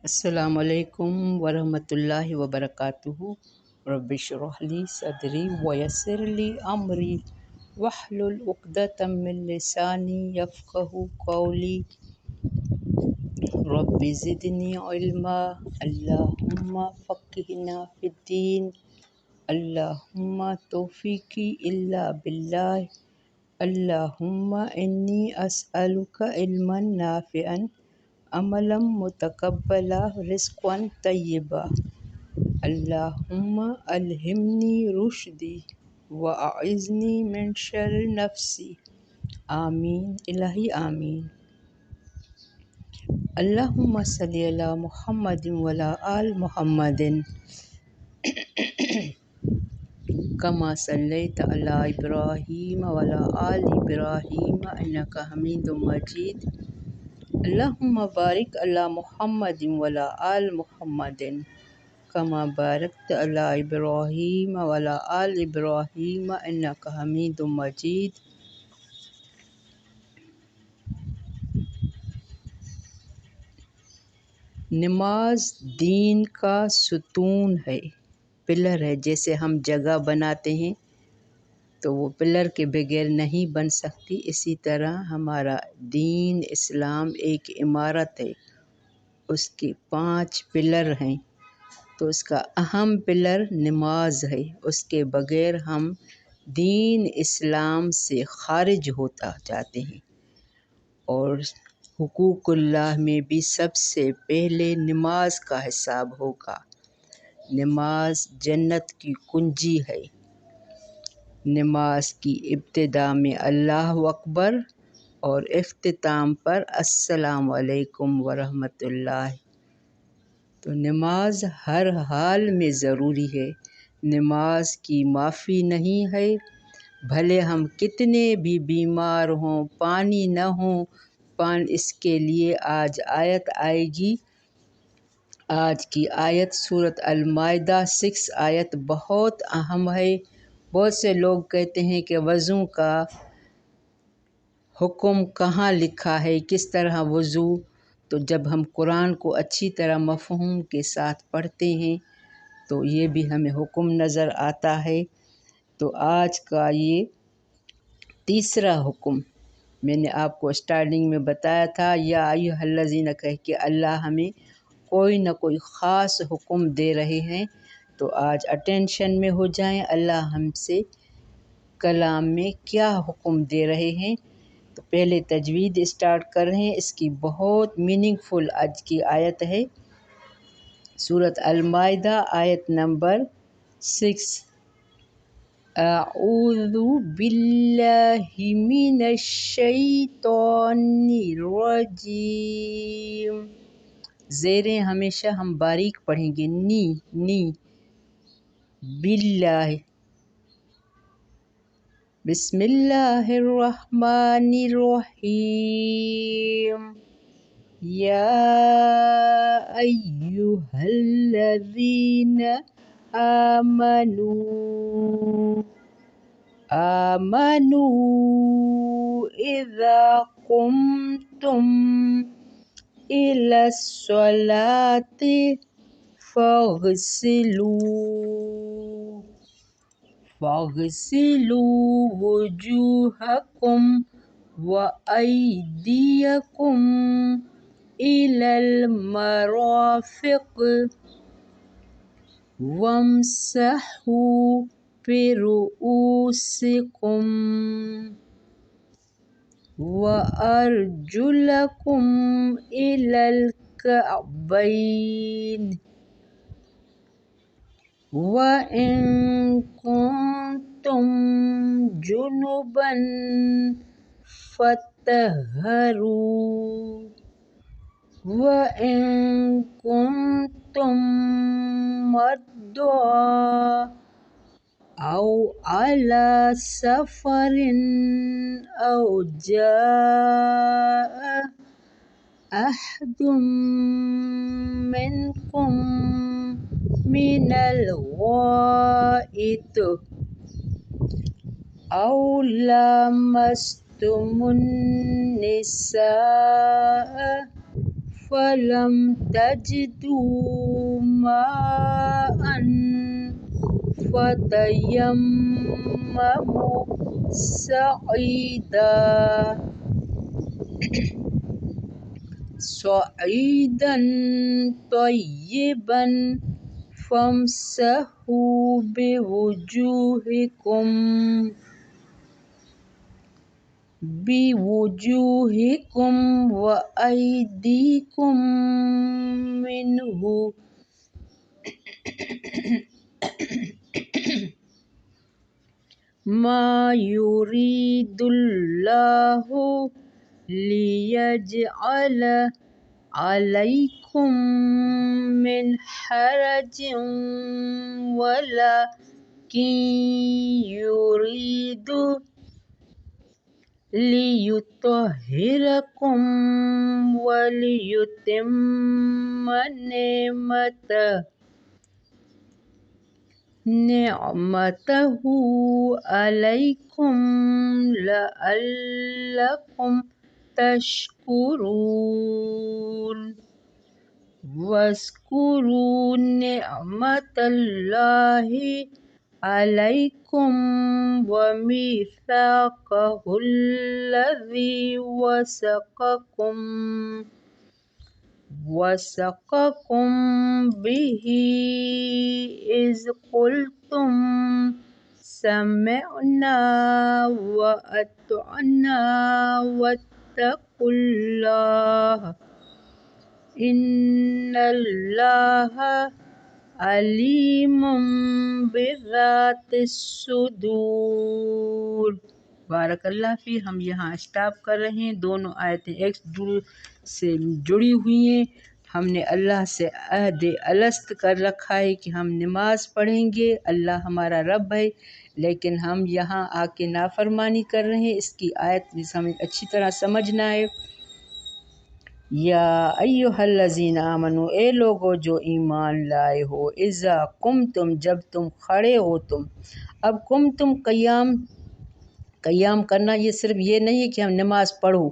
السلام علیکم ورحمۃ اللہ وبرکاتہ۔ رب اشرح لی صدری ویسر لی امری واحلل عقدۃ من لسانی یفقہوا قولی۔ رب زدنی علما، اللہم فقہنا فی الدین، اللہم توفیقی الا باللہ، اللہم انی اسألک علما نافعا، عملا متقبلا، رزقا طیبا۔ اللہم الہمنی رشدی واعذنی من شر نفسی۔ آمین الہی آمین۔ اللہم صلی علی محمد وعلی آل محمد کما صلیت علی ابراہیم وعلی آل ابراہیم انک حمید مجید۔ اللہم بارک علی محمد وعلی آل محمد کما بارکت علی ابراہیم وعلی آل ابراہیم انک حمید مجید۔ نماز دین کا ستون ہے، پلر ہے۔ جیسے ہم جگہ بناتے ہیں تو وہ پلر کے بغیر نہیں بن سکتی، اسی طرح ہمارا دین اسلام ایک عمارت ہے، اس کے 5 پلر ہیں، تو اس کا اہم پلر نماز ہے۔ اس کے بغیر ہم دین اسلام سے خارج ہوتا جاتے ہیں۔ اور حقوق اللہ میں بھی سب سے پہلے نماز کا حساب ہوگا۔ نماز جنت کی کنجی ہے۔ نماز کی ابتدا میں اللہ اکبر اور اختتام پر السلام علیکم ورحمۃ اللہ۔ تو نماز ہر حال میں ضروری ہے، نماز کی معافی نہیں ہے۔ بھلے ہم کتنے بھی بیمار ہوں، پانی نہ ہوں، اس کے لیے آج آیت آئے گی۔ آج کی آیت سورۃ المائدہ 6 آیت بہت اہم ہے۔ بہت سے لوگ کہتے ہیں کہ وضو کا حکم کہاں لکھا ہے، کس طرح وضو؟ تو جب ہم قرآن کو اچھی طرح مفہوم کے ساتھ پڑھتے ہیں تو یہ بھی ہمیں حکم نظر آتا ہے۔ تو آج کا یہ تیسرا حکم میں نے آپ کو اسٹارٹنگ میں بتایا تھا، یا ایھا الذین کہہ کے اللہ ہمیں کوئی نہ کوئی خاص حکم دے رہے ہیں، تو آج اٹینشن میں ہو جائیں اللہ ہم سے کلام میں کیا حکم دے رہے ہیں۔ تو پہلے تجوید اسٹارٹ کر رہے ہیں، اس کی بہت میننگ فل آج کی آیت ہے۔ سورۃ المائدہ آیت نمبر 6۔ اعوذ باللہ من الشیطان الرجیم۔ زیریں ہمیشہ ہم باریک پڑھیں گے، نی باللہ۔ بسم اللہ الرحمن الرحیم۔ یا ایھا الذین آمنوا اذا قمتم الی الصلاۃ فاغسلوا وجوہکم وایدیکم الی المرافق وامسحوا برؤوسکم وارجلکم الی الکعبین، وَإِن كُنتُم جُنُبًا فَاطَّهِّرُوا، وَإِن كُنتُم مَّرْضَىٰ أَوْ عَلَىٰ سَفَرٍ أَوْ جَاءَ أَحَدٌ مِّنكُم من الغائط أو لامستم النساء فلم تجدوا ماء فتيمموا صعيدا طيبا فامسحوا بوجوهكم وأيديكم منه ما يريد الله ليجعل عليكم من حرج ولكن يريد ليطهركم وليتم نعمته عليكم لعلكم تشكرون واذكروا نعمة الله عليكم وميثاقه الذي وثقكم به إذ قلتم سمعنا وأطعنا واتقوا الله إن الله علیم بذات الصدور۔ بارک اللہ فی۔ ہم یہاں اسٹاپ کر رہے ہیں، دونوں آیتیں ایک سے جڑی ہوئی ہیں۔ ہم نے اللہ سے عہد الست کر رکھا ہے کہ ہم نماز پڑھیں گے، اللہ ہمارا رب ہے، لیکن ہم یہاں آ کے نافرمانی کر رہے ہیں۔ اس کی آیت ہمیں اچھی طرح سمجھنا ہے۔ یا ایھا الذین آمنو، اے لوگو جو ایمان لائے ہو، اذا قمتم، جب تم کھڑے ہو تم۔ اب قمتم قیام کرنا، یہ صرف یہ نہیں ہے کہ ہم نماز پڑھو،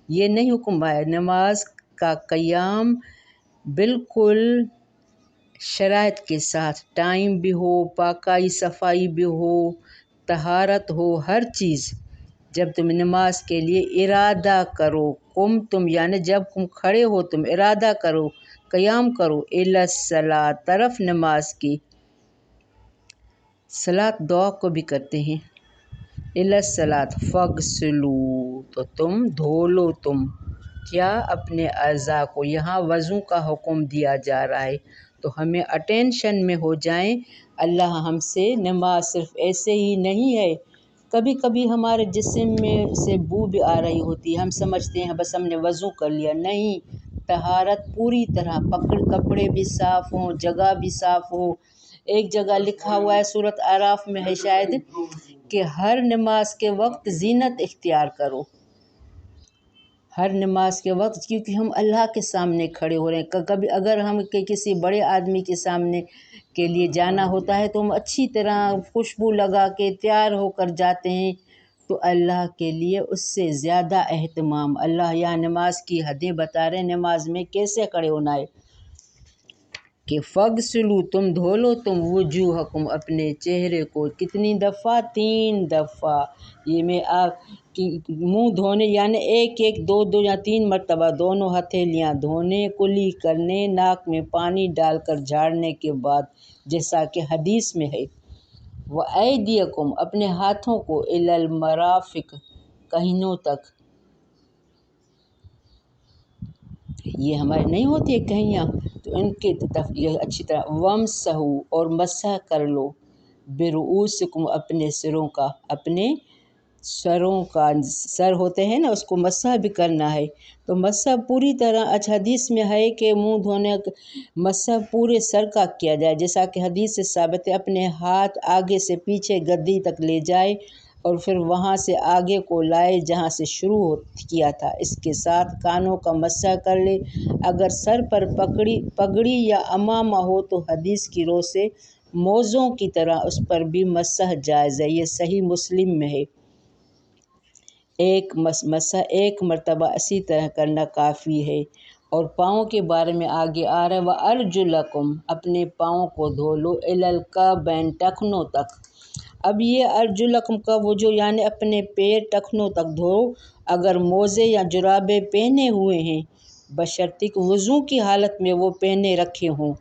یہ نہیں حکم ہے۔ نماز کا قیام بالکل شرائط کے ساتھ، ٹائم بھی ہو، پاکائی صفائی بھی ہو، طہارت ہو، ہر چیز۔ جب تم نماز کے لیے ارادہ کرو، تم یعنی جب تم کھڑے ہو تم ارادہ کرو، قیام کرو، الی الصلاۃ، طرف نماز کی۔ صلاۃ دعا کو بھی کہتے ہیں۔ الی الصلاۃ فاغسلوا، تو تم دھو لو، تم کیا؟ اپنے اعضاء کو۔ یہاں وضو کا حکم دیا جا رہا ہے، تو ہمیں اٹینشن میں ہو جائیں۔ اللہ ہم سے نماز صرف ایسے ہی نہیں ہے، کبھی کبھی ہمارے جسم میں سے بو بھی آ رہی ہوتی ہے، ہم سمجھتے ہیں بس ہم نے وضو کر لیا، نہیں، طہارت پوری طرح، کپڑے بھی صاف ہوں، جگہ بھی صاف ہو۔ ایک جگہ لکھا ہوا ہے سورۃ اعراف میں ہے شاید، کہ ہر نماز کے وقت زینت اختیار کرو، ہر نماز کے وقت، کیونکہ ہم اللہ کے سامنے کھڑے ہو رہے ہیں۔ کبھی اگر ہم کسی بڑے آدمی کے سامنے کے لیے جانا ہوتا ہے تو ہم اچھی طرح خوشبو لگا کے تیار ہو کر جاتے ہیں، تو اللہ کے لیے اس سے زیادہ اہتمام اللہ یہاں نماز کی حدیں بتا رہے ہیں، نماز میں کیسے کھڑے ہونا ہے، کہ فاغسلوا، تم دھو لو، تم وجوہکم، اپنے چہرے کو۔ کتنی دفعہ؟ 3 دفعہ۔ یہ میں منہ دھونے یعنی ایک دو یا 3 مرتبہ دونوں ہتھیلیاں دھونے، کلی کرنے، ناک میں پانی ڈال کر جھاڑنے کے بعد، جیسا کہ حدیث میں ہے۔ وَأَيْدِيَكُمْ، اپنے ہاتھوں کو، إِلَى الْمَرَافِقِ، کہنوں تک۔ یہ ہمارے نہیں ہوتی ہے کہنیاں، تو ان کے یہ اچھی طرح۔ وَامْسَحُوا، اور مسح کر لو، بِرُؤُوسِكُمْ، اپنے سروں کا، اپنے سروں کا، سر ہوتے ہیں نا، اس کو مسح بھی کرنا ہے، تو مسح پوری طرح۔ اچھا، حدیث میں ہے کہ منہ دھونے مسح پورے سر کا کیا جائے، جیسا کہ حدیث سے ثابت ہے۔ اپنے ہاتھ آگے سے پیچھے گدی تک لے جائے اور پھر وہاں سے آگے کو لائے جہاں سے شروع کیا تھا، اس کے ساتھ کانوں کا مسح کر لے۔ اگر سر پر پگڑی یا عمامہ ہو تو حدیث کی رو سے موزوں کی طرح اس پر بھی مسح جائز ہے، یہ صحیح مسلم میں ہے۔ مسح ایک مرتبہ اسی طرح کرنا کافی ہے۔ اور پاؤں کے بارے میں آگے آ رہا ہے وَأَرْجُلَكُمْ، اپنے پاؤں کو دھو لو إِلَى الْكَعْبَيْنِ، ٹخنوں تک۔ اب یہ ارجلکم کا وضو یعنی اپنے پیر ٹخنوں تک دھو، اگر موزے یا جرابے پہنے ہوئے ہیں بشرطیک وضو کی حالت میں وہ پہنے رکھے ہوں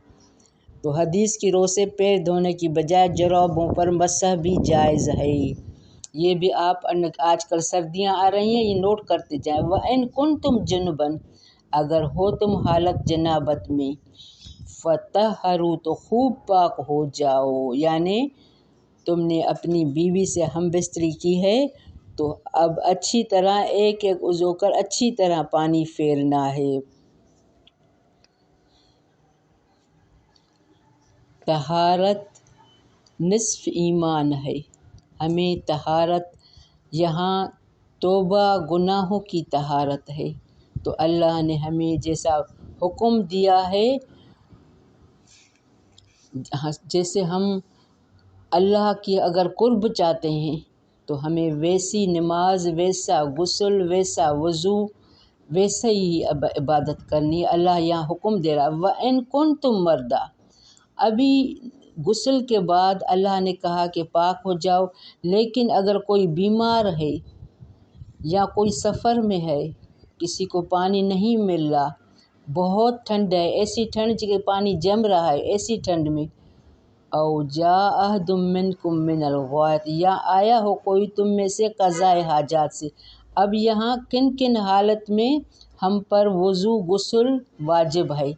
تو حدیث کی رو سے پیر دھونے کی بجائے جرابوں پر مسح بھی جائز ہے۔ یہ بھی آپ آج کل سردیاں آ رہی ہیں، یہ نوٹ کرتے جائیں۔ وَإِن كُنتُمْ جُنُبًا، اگر ہو تم حالت جنابت میں، فَطَہَّرُوا، تو خوب پاک ہو جاؤ، یعنی تم نے اپنی بیوی سے ہم بستری کی ہے تو اب اچھی طرح ایک ایک عضو کر اچھی طرح پانی پھیرنا ہے۔ طہارت نصف ایمان ہے، ہمیں طہارت یہاں توبہ گناہوں کی طہارت ہے، تو اللہ نے ہمیں جیسا حکم دیا ہے، جیسے ہم اللہ کی اگر قرب چاہتے ہیں تو ہمیں ویسی نماز، ویسا غسل، ویسا وضو، ویسے ہی عبادت کرنی ہے۔ اللہ یہاں حکم دے رہا ہے وَإِن كُنتُم مَرْضَىٰ، ابھی غسل کے بعد اللہ نے کہا کہ پاک ہو جاؤ، لیکن اگر کوئی بیمار ہے یا کوئی سفر میں ہے، کسی کو پانی نہیں مل رہا، بہت ٹھنڈ ہے، ایسی ٹھنڈ کہ پانی جم رہا ہے، ایسی ٹھنڈ میں، او جاء احد منکم من الغائط، یا آیا ہو کوئی تم میں سے قضائے حاجات سے، اب یہاں کن کن حالت میں ہم پر وضو غسل واجب ہے؟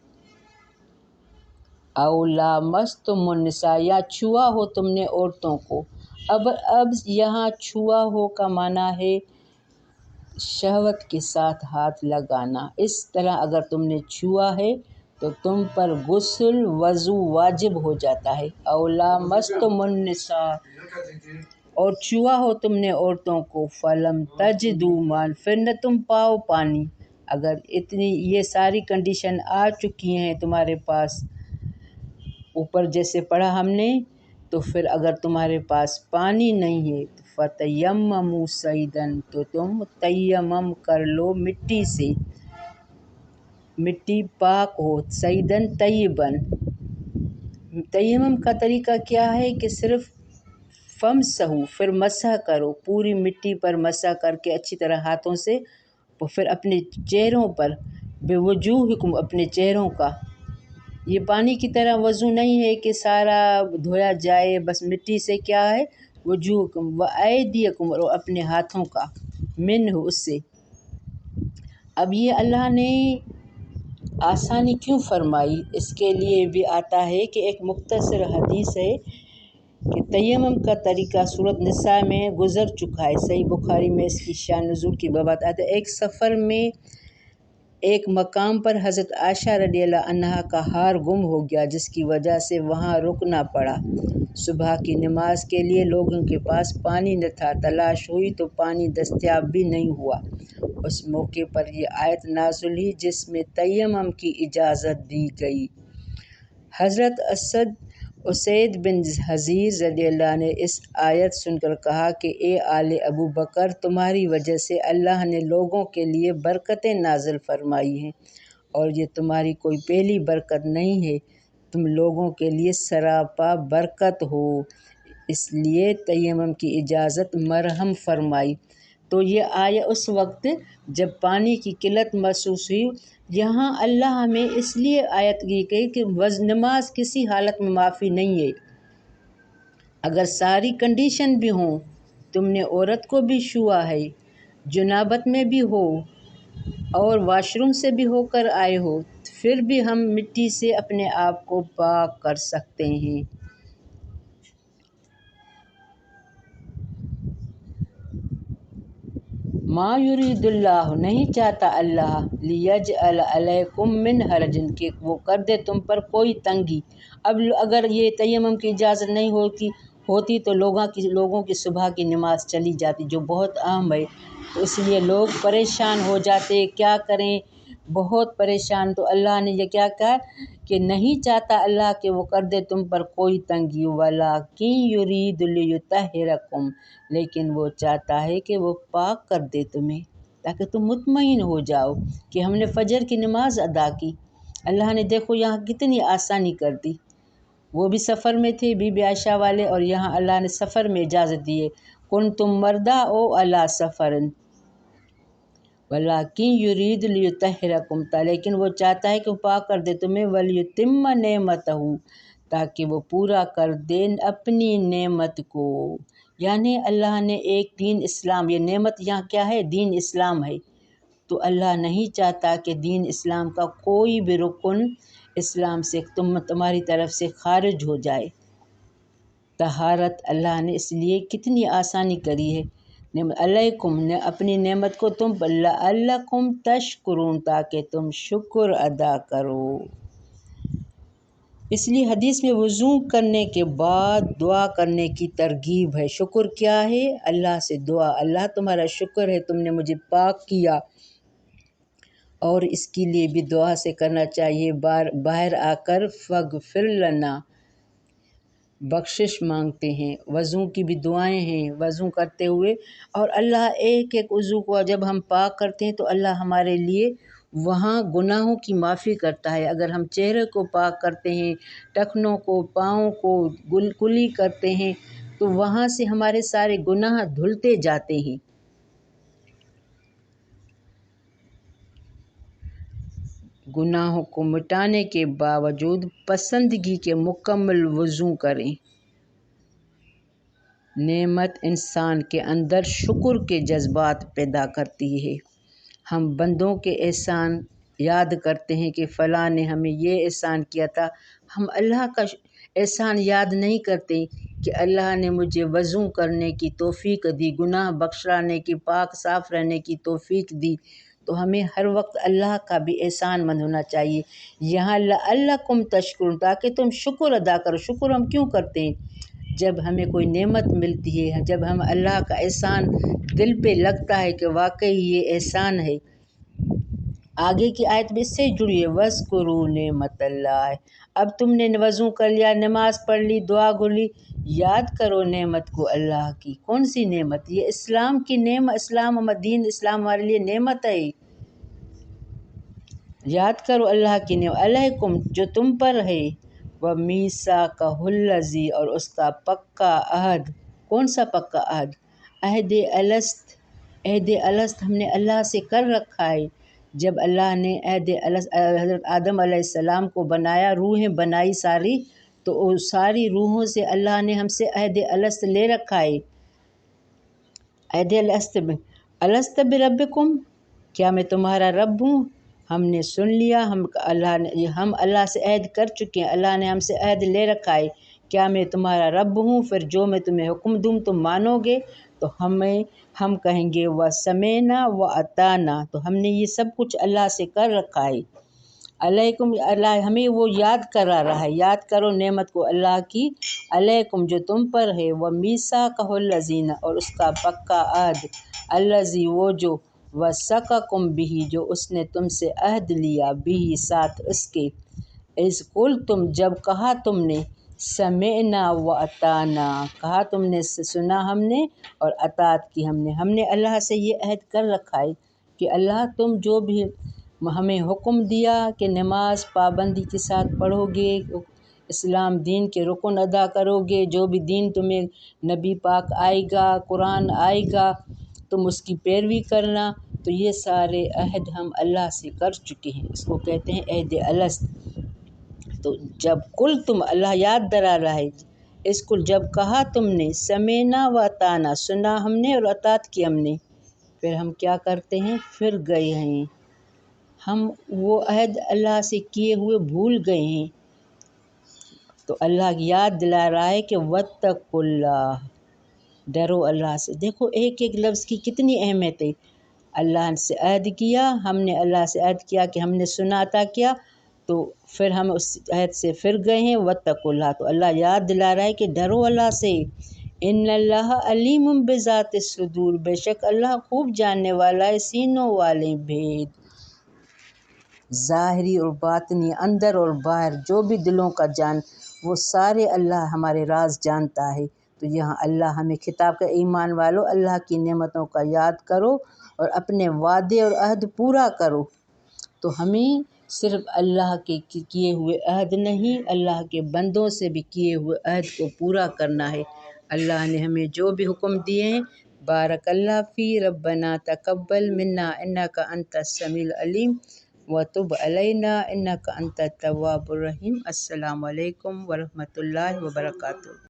او لامستم النساء، یا چھوا ہو تم نے عورتوں کو۔ اب یہاں چھوا ہو کا معنی ہے شہوت کے ساتھ ہاتھ لگانا، اس طرح اگر تم نے چھوا ہے تو تم پر غسل وضو واجب ہو جاتا ہے۔ او لامستم النساء، اور چھوا ہو تم نے عورتوں کو، فلم تجدوا ماء، پھر نہ تم پاؤ پانی، اگر اتنی یہ ساری کنڈیشن آ چکی ہیں تمہارے پاس، اوپر جیسے پڑھا ہم نے، تو پھر اگر تمہارے پاس پانی نہیں ہے تو فَتَيَمَّمُوا صَعِيدًا، تو تم تیمم کر لو مٹی سے، مٹی پاک ہو، صعیداً طیباً۔ تیمم کا طریقہ کیا ہے کہ صرف فَامْسَحُوا، پھر مسح کرو، پوری مٹی پر مسح کر کے اچھی طرح ہاتھوں سے، پھر اپنے چہروں پر، بِوُجُوہِکُم، اپنے چہروں کا، یہ پانی کی طرح وضو نہیں ہے کہ سارا دھویا جائے، بس مٹی سے کیا ہے، وجوہکم وَأَيْدِیَکُم، اور اپنے ہاتھوں کا، منہ، اس سے۔ اب یہ اللہ نے آسانی کیوں فرمائی؟ اس کے لیے بھی آتا ہے کہ ایک مختصر حدیث ہے کہ تیمم کا طریقہ سورۃ نساء میں گزر چکا ہے، صحیح بخاری میں اس کی شان نزول کی بابت آتا ہے۔ ایک سفر میں ایک مقام پر حضرت عائشہ رضی اللہ عنہا کا ہار گم ہو گیا، جس کی وجہ سے وہاں رکنا پڑا۔ صبح کی نماز کے لیے لوگوں کے پاس پانی نہ تھا، تلاش ہوئی تو پانی دستیاب بھی نہیں ہوا۔ اس موقع پر یہ آیت نازل ہوئی جس میں تیمم کی اجازت دی گئی۔ حضرت اسید بن حضیر رضی اللہ عنہ نے اس آیت سن کر کہا کہ اے آل ابو بکر، تمہاری وجہ سے اللہ نے لوگوں کے لیے برکتیں نازل فرمائی ہیں، اور یہ تمہاری کوئی پہلی برکت نہیں ہے، تم لوگوں کے لیے سراپا برکت ہو، اس لیے تیمم کی اجازت مرحم فرمائی۔ تو یہ آیا اس وقت جب پانی کی قلت محسوس ہوئی۔ یہاں اللہ ہمیں اس لیے آیت یہ کہی کہ نماز کسی حالت میں معافی نہیں ہے، اگر ساری کنڈیشن بھی ہوں، تم نے عورت کو بھی چھوا ہے، جنابت میں بھی ہو اور واش روم سے بھی ہو کر آئے ہو، پھر بھی ہم مٹی سے اپنے آپ کو پاک کر سکتے ہیں۔ ما یرید اللہ، نہیں چاہتا اللہ، لیجعل علیکم من حرج، کہ وہ کر دے تم پر کوئی تنگی۔ اب اگر یہ تیمم کی اجازت نہیں ہوتی تو لوگوں کی صبح کی نماز چلی جاتی، جو بہت اہم ہے، تو اس لیے لوگ پریشان ہو جاتے، کیا کریں، بہت پریشان۔ تو اللہ نے یہ کیا کہا کہ نہیں چاہتا اللہ کہ وہ کر دے تم پر کوئی تنگی، وَلَٰكِن يُرِيدُ لِيُطَہِّرَکُم، لیکن وہ چاہتا ہے کہ وہ پاک کر دے تمہیں۔ تاکہ تم مطمئن ہو جاؤ کہ ہم نے فجر کی نماز ادا کی۔ اللہ نے دیکھو یہاں کتنی آسانی کر دی، وہ بھی سفر میں تھے بی بی عائشہ والے، اور یہاں اللہ نے سفر میں اجازت دی ہے، کن تم مردہ او اللہ سفرن ولیکن یرید لیطہرکم، لیکن وہ چاہتا ہے کہ وہ پاک کر دے تمہیں، ولیتم نعمتہ، تاکہ وہ پورا کر دے اپنی نعمت کو۔ یعنی اللہ نے ایک دین اسلام، یہ نعمت یہاں کیا ہے؟ دین اسلام ہے، تو اللہ نہیں چاہتا کہ دین اسلام کا کوئی بھی رکن اسلام سے تمہاری طرف سے خارج ہو جائے۔ طہارت اللہ نے اس لیے کتنی آسانی کری ہے علیکم، نے اپنی نعمت کو تم پر، لعلکم تشکرون، تاکہ تم شکر ادا کرو۔ اس لیے حدیث میں وضو کرنے کے بعد دعا کرنے کی ترغیب ہے۔ شکر کیا ہے؟ اللہ سے دعا، اللہ تمہارا شکر ہے تم نے مجھے پاک کیا، اور اس کے لیے بھی دعا سے کرنا چاہیے، باہر آ کر فغفر لنا، بخشش مانگتے ہیں۔ وضو کی بھی دعائیں ہیں وضو کرتے ہوئے، اور اللہ ایک ایک وضو کو جب ہم پاک کرتے ہیں تو اللہ ہمارے لیے وہاں گناہوں کی معافی کرتا ہے۔ اگر ہم چہرے کو پاک کرتے ہیں، ٹخنوں کو، پاؤں کو کلی کرتے ہیں، تو وہاں سے ہمارے سارے گناہ دھلتے جاتے ہیں۔ گناہوں کو مٹانے کے باوجود پسندگی کے مکمل وضو کریں۔ نعمت انسان کے اندر شکر کے جذبات پیدا کرتی ہے۔ ہم بندوں کے احسان یاد کرتے ہیں کہ فلاں نے ہمیں یہ احسان کیا تھا، ہم اللہ کا احسان یاد نہیں کرتے کہ اللہ نے مجھے وضو کرنے کی توفیق دی، گناہ بخشانے کی، پاک صاف رہنے کی توفیق دی، تو ہمیں ہر وقت اللہ کا بھی احسان مند ہونا چاہیے۔ یہاں لعلکم تشکرون، تاکہ تم شکر ادا کرو۔ شکر ہم کیوں کرتے ہیں؟ جب ہمیں کوئی نعمت ملتی ہے، جب ہم اللہ کا احسان دل پہ لگتا ہے کہ واقعی یہ احسان ہے۔ آگے کی آیت میں اس سے جڑی ہے، وَاذْكُرُوا نِعْمَتَ اللَّهِ، اب تم نے وضو کر لیا، نماز پڑھ لی، دعا گھلی، یاد کرو نعمت کو اللہ کی۔ کون سی نعمت؟ یہ اسلام کی نعمت، اسلام دین اسلام ہمارے لیے نعمت ہے۔ یاد کرو اللہ کی نعمت، علیکم جو تم پر ہے، وَمِيثَاقَهُ الَّذِي، اور اس کا پکا عہد۔ کون سا پکا عہد؟ عہد الست، عہد الست ہم نے اللہ سے کر رکھا ہے۔ جب اللہ نے حضرت آدم علیہ السلام کو بنایا، روحیں بنائی ساری، تو ساری روحوں سے اللہ نے ہم سے عہد الست لے رکھا ہے۔ عہد الست میں، الست بربکم، کیا میں تمہارا رب ہوں؟ ہم نے سن لیا، ہم اللہ سے عہد کر چکے ہیں، اللہ نے ہم سے عہد لے رکھا ہے، کیا میں تمہارا رب ہوں؟ پھر جو میں تمہیں حکم دوں تم مانو گے، تو ہم کہیں گے وَسَمِعْنَا وَأَطَعْنَا، تو ہم نے یہ سب کچھ اللہ سے کر رکھا ہے۔ علیکم، اللہ ہمیں وہ یاد کرا رہا ہے، یاد کرو نعمت کو اللہ کی، علیکم جو تم پر ہے، وَمِيثَاقَهُ الَّذِينَ، اور اس کا پکا عہد، الَّذِي وہ جو، وَثَّقَكُم بِهِ جو اس نے تم سے عہد لیا، بِهِ ساتھ اس کے، اِذْ قُلْتُم جب کہا تم نے، سَمِعْنَا وَأَطَعْنَا کہا تم نے، سنا ہم نے اور اطاعت کی ہم نے اللہ سے یہ عہد کر رکھا ہے کہ اللہ تم جو بھی ہمیں حکم دیا کہ نماز پابندی کے ساتھ پڑھو گے، اسلام دین کے رکن ادا کرو گے، جو بھی دین تمہیں نبی پاک آئے گا، قرآن آئے گا، تم اس کی پیروی کرنا، تو یہ سارے عہد ہم اللہ سے کر چکے ہیں، اس کو کہتے ہیں عہد الست۔ تو جب کل تم، اللہ یاد درا رہا ہے، اس کو جب کہا تم نے، سمینا و اطاعنا سنا ہم نے اور اطاعت کی ہم نے، پھر ہم کیا کرتے ہیں؟ پھر گئے ہیں ہم وہ عہد اللہ سے کیے ہوئے بھول گئے ہیں، تو اللہ یاد دلا رہا ہے کہ وَاتَّقُوا اللَّهَ، ڈرو اللہ سے۔ دیکھو ایک ایک لفظ کی کتنی اہمیت ہے۔ اللہ سے عہد کیا، ہم نے اللہ سے عہد کیا کہ ہم نے سنا عطا کیا، تو پھر ہم اس عہد سے پھر گئے ہیں، وَاتَّقُوا اللَّهَ، تو اللہ یاد دلا رہا ہے کہ ڈرو اللہ سے۔ ان اللہ علیم بذات الصدور، بے شک اللہ خوب جاننے والا ہے سینوں والے بھید، ظاہری اور باطنی، اندر اور باہر، جو بھی دلوں کا وہ سارے اللہ ہمارے راز جانتا ہے۔ تو یہاں اللہ ہمیں خطاب کا، ایمان والو اللہ کی نعمتوں کا یاد کرو اور اپنے وعدے اور عہد پورا کرو۔ تو ہمیں صرف اللہ کے کیے ہوئے عہد نہیں، اللہ کے بندوں سے بھی کیے ہوئے عہد کو پورا کرنا ہے۔ اللہ نے ہمیں جو بھی حکم دیے ہیں، بارک اللہ فی ربنا تقبل منا انک انت السمیع العلیم وتب علینا انک انت التواب الرحیم۔ السلام علیکم ورحمۃ اللہ وبرکاتہ۔